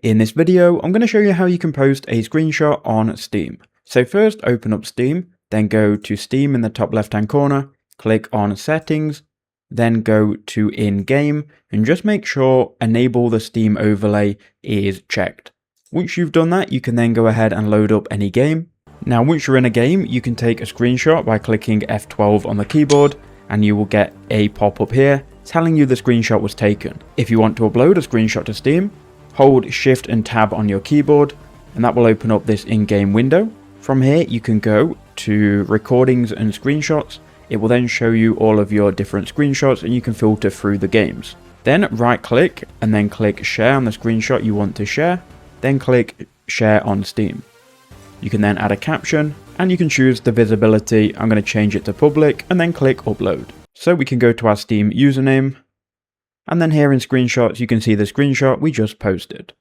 In this video, I'm going to show you how you can post a screenshot on Steam. So first open up Steam, then go to Steam in the top left hand corner, click on Settings, then go to In-Game and just make sure Enable the Steam overlay is checked. Once you've done that, you can then go ahead and load up any game. Now once you're in a game, you can take a screenshot by clicking F12 on the keyboard and you will get a pop-up here telling you the screenshot was taken. If you want to upload a screenshot to Steam, hold Shift and Tab on your keyboard and that will open up this in-game window. From here you can go to Recordings and Screenshots. It will then show you all of your different screenshots and you can filter through the games. Then right click and then click Share on the screenshot you want to share. Then click Share on Steam. You can then add a caption and you can choose the visibility. I'm going to change it to public and then click Upload. So we can go to our Steam username. And then here in screenshots, you can see the screenshot we just posted.